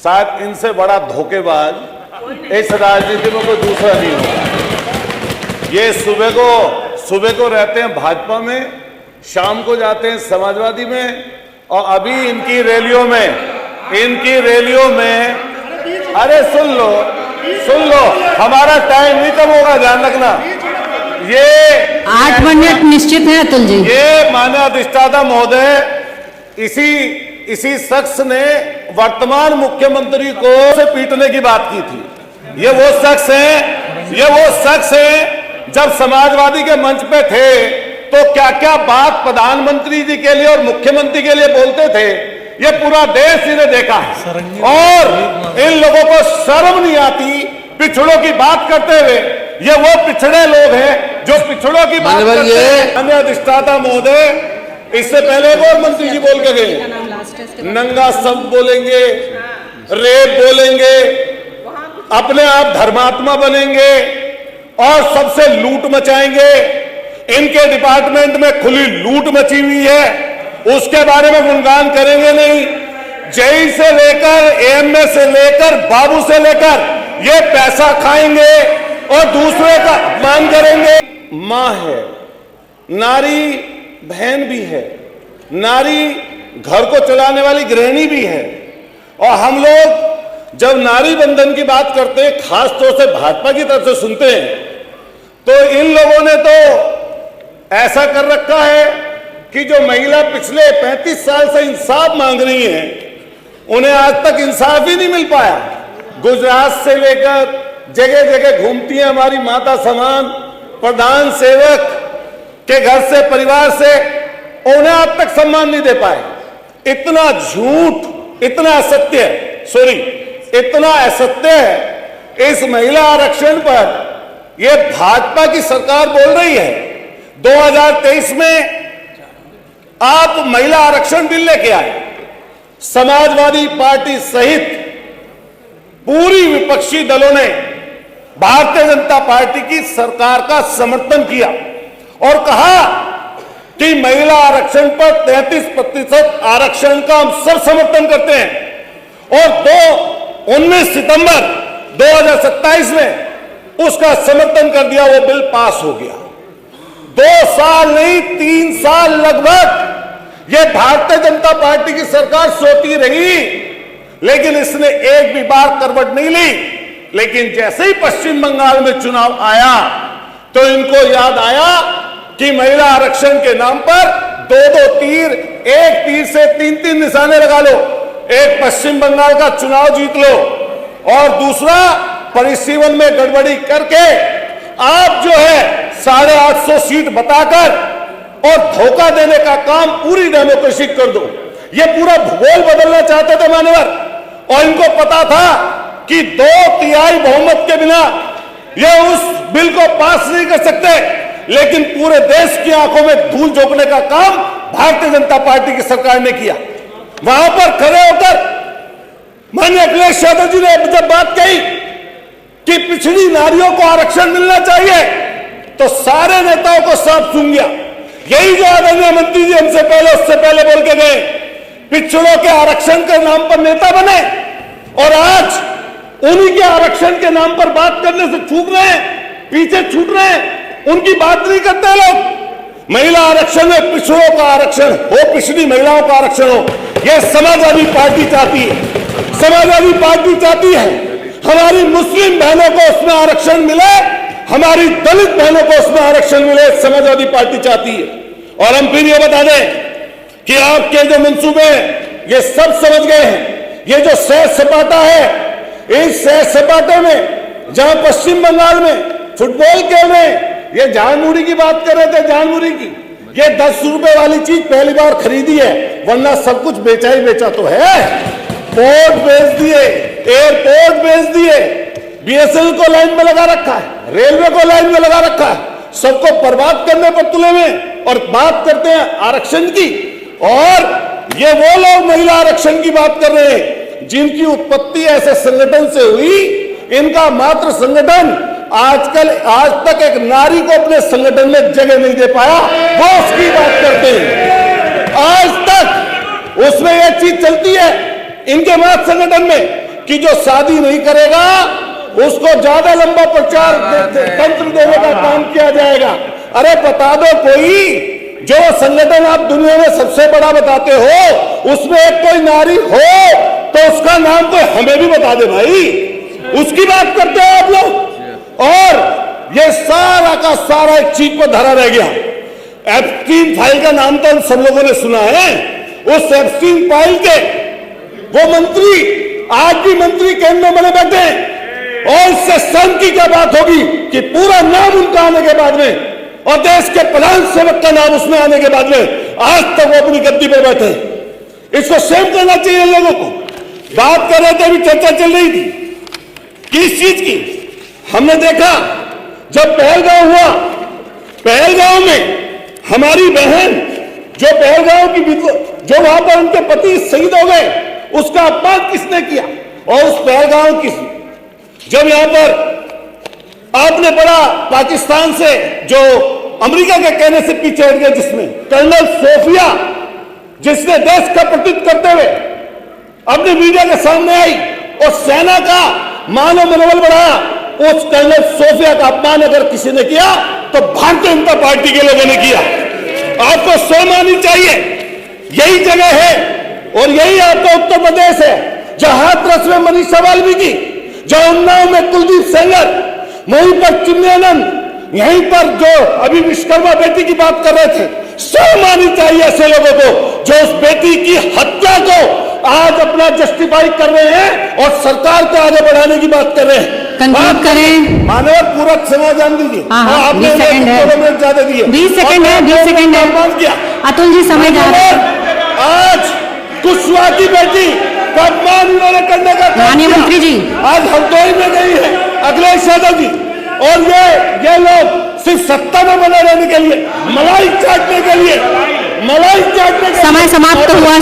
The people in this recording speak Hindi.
शायद इनसे बड़ा धोखेबाज इस राजनीति में कोई दूसरा नहीं होगा। ये सुबह को रहते हैं भाजपा में, शाम को जाते हैं समाजवादी में, और अभी इनकी रैलियों में अरे सुन लो, हमारा टाइम नहीं कम होगा, ध्यान रखना। ये 8 मिनट निश्चित है अतुल जी। ये माननीय अधिष्ठाता महोदय, इसी शख्स ने वर्तमान मुख्यमंत्री को से पीटने की बात की थी। ये वो शख्स है जब समाजवादी के मंच पे थे तो क्या क्या बात प्रधानमंत्री जी के लिए और मुख्यमंत्री के लिए बोलते थे, ये पूरा देश इन्हें देखा है। और इन लोगों को शर्म नहीं आती पिछड़ों की बात करते हुए। ये वो पिछड़े लोग हैं जो पिछड़ों की बात करते हैं। अन्य अधिष्ठाता महोदय, इससे पहले एक और मंत्री जी बोल के गए, नंगा शब्द बोलेंगे, रेप बोलेंगे, अपने आप धर्मात्मा बनेंगे और सबसे लूट मचाएंगे। इनके डिपार्टमेंट में खुली लूट मची हुई है, उसके बारे में गुणगान करेंगे नहीं। जेई से लेकर एएमए से लेकर बाबू से लेकर ये पैसा खाएंगे और दूसरे का अपमान करेंगे। मां है, नारी बहन भी है, नारी घर को चलाने वाली गृहिणी भी है। और हम लोग जब नारी बंधन की बात करते हैं, खास तौर से भाजपा की तरफ से सुनते हैं, तो इन लोगों ने तो ऐसा कर रखा है कि जो महिला पिछले 35 साल से इंसाफ मांग रही है, उन्हें आज तक इंसाफ ही नहीं मिल पाया। गुजरात से लेकर जगह जगह घूमती है हमारी माता समान, प्रधान सेवक के घर से, परिवार से, उन्हें आज तक सम्मान नहीं दे पाए। इतना झूठ, इतना असत्य है इस महिला आरक्षण पर। यह भाजपा की सरकार बोल रही है 2023 में आप महिला आरक्षण बिल लेके आए, समाजवादी पार्टी सहित पूरी विपक्षी दलों ने भारतीय जनता पार्टी की सरकार का समर्थन किया और कहा कि महिला आरक्षण पर 33% आरक्षण का हम सब समर्थन करते हैं। और 19 सितंबर 2027 में उसका समर्थन कर दिया, वो बिल पास हो गया। 2 साल नहीं 3 साल लगभग ये भारतीय जनता पार्टी की सरकार सोती रही, लेकिन इसने एक भी बार करवट नहीं ली। लेकिन जैसे ही पश्चिम बंगाल में चुनाव आया तो इनको याद आया कि महिला आरक्षण के नाम पर 2-2 तीर, एक तीर से 3-3 निशाने लगा लो। एक पश्चिम बंगाल का चुनाव जीत लो और दूसरा परिसीमन में गड़बड़ी करके आप जो है 850 सीट बताकर और धोखा देने का काम पूरी डेमोक्रेसी कर दो। ये पूरा भूगोल बदलना चाहते थे मान्यवर, और इनको पता था कि 2/3 बहुमत के बिना ये उस बिल को पास नहीं कर सकते। लेकिन पूरे देश की आंखों में धूल झोंकने का काम भारतीय जनता पार्टी की सरकार ने किया। वहां पर खड़े होकर माननीय अखिलेश यादव जी ने जब बात कही कि पिछड़ी नारियों को आरक्षण मिलना चाहिए, तो सारे नेताओं को साफ सूंघ गया। यही जो आदरणीय मंत्री जी हमसे पहले, उससे पहले बोल के गए, पिछड़ों के आरक्षण के नाम पर नेता बने और आज उन्हीं के आरक्षण के नाम पर बात करने से चूक रहे हैं, पीछे छूट रहे हैं, उनकी बात नहीं करते लोग। महिला आरक्षण में पिछड़ों का आरक्षण हो, पिछड़ी महिलाओं का आरक्षण हो, यह समाजवादी पार्टी चाहती है। समाजवादी पार्टी चाहती है हमारी मुस्लिम बहनों को उसमें आरक्षण मिले, हमारी दलित बहनों को उसमें आरक्षण मिले, समाजवादी पार्टी चाहती है। और हम फिर ये बता दें कि आपके जो मंसूबे ये सब समझ गए हैं। ये जो सैर सपाटा है, इस सैर सपाटे में जहां पश्चिम बंगाल में फुटबॉल खेल रहे हैं, ये जानमुरी की बात कर रहे थे, जानमुरी की, ये 10 रुपए वाली चीज पहली बार खरीदी है, वरना सब कुछ बेचा ही बेचा तो है। पोर्ट बेच दिए, एयरपोर्ट बेच दिए, बीएसएनएल को लाइन में लगा रखा है, रेलवे को लाइन में लगा रखा है, सबको बर्बाद करने पर तुले में। और बात करते हैं आरक्षण की, और ये वो लोग महिला आरक्षण की बात कर रहे हैं जिनकी उत्पत्ति ऐसे संगठन से हुई। इनका मात्र संगठन आज तक एक नारी को अपने संगठन में जगह नहीं दे पाया, वो उसकी बात करते हैं। आज तक उसमें यह चीज चलती है इनके मात्र संगठन में कि जो शादी नहीं करेगा उसको ज्यादा लंबा प्रचार तंत्र देने का काम किया जाएगा। अरे बता दो कोई, जो संगठन आप दुनिया में सबसे बड़ा बताते हो उसमें एक कोई नारी हो तो उसका नाम कोई हमें भी बता दे भाई, उसकी बात करते हो आप लोग। और ये सारा का सारा एक चीज पर धरा रह गया। एप्स्टीन फाइल का नाम तो हम सब लोगों ने सुना है। उस एप्स्टीन फाइल के वो मंत्री आज भी मंत्री केंद्र में बने बैठे हैं और इससे शर्म की क्या बात होगी कि पूरा नाम उनका आने के बाद में और देश के प्रधान सेवक का नाम उसमें आने के बाद में आज तक वो अपनी गद्दी पर बैठे हैं। इसको सेव करना चाहिए लोगों को। बात कर रहे थे, अभी चर्चा चल रही थी किस चीज की। हमने देखा जब पहलगांव हुआ, पहलगांव में हमारी बहन जो पहलगांव की जो वहां पर उनके पति शहीद हो गए उसका अपमान किसने किया। और उस पहलगांव की जब यहां पर आपने बड़ा पाकिस्तान से जो अमेरिका के कहने से पीछे हट गया, जिसमें कर्नल सोफिया जिसने देश का प्रतिनिधित्व करते हुए अपने मीडिया के सामने आई और सेना का मानव मनोबल बढ़ाया, उस कर्नल सोफिया का अपमान अगर किसी ने किया तो भारतीय जनता पार्टी के लोगों ने किया। आपको शर्म आनी चाहिए। यही जगह है और यही आपका उत्तर प्रदेश है जहां हाथरस में मनीषा वाल्मीकि, जहां उन्नाव में कुलदीप सेंगर, वहीं पर चिन्मयानंद, यहीं पर जो अभी विश्वकर्मा बेटी की बात कर रहे थे। शर्म आनी चाहिए ऐसे लोगों को जो उस बेटी की हत्या को आज अपना जस्टिफाई कर रहे हैं और सरकार को आगे बढ़ाने की बात कर रहे हैं। कंक्लूड करें। मानव पूरा समाधान दीजिए। हाँ, आपने 20 सेकंड है। ज्यादा दिए, 20 सेकंड है, 20 सेकंड है। अतुल जी समय जा रहा है। आज कुशवाहा की बेटी का अपमान इन्होंने करने का काम माननीय किया। मंत्री जी। आज हरदोई में गई है अखिलेश यादव जी और ये लोग सिर्फ सत्ता में बने रहने के लिए, मलाई चाटने के लिए, समय समाप्त हुआ।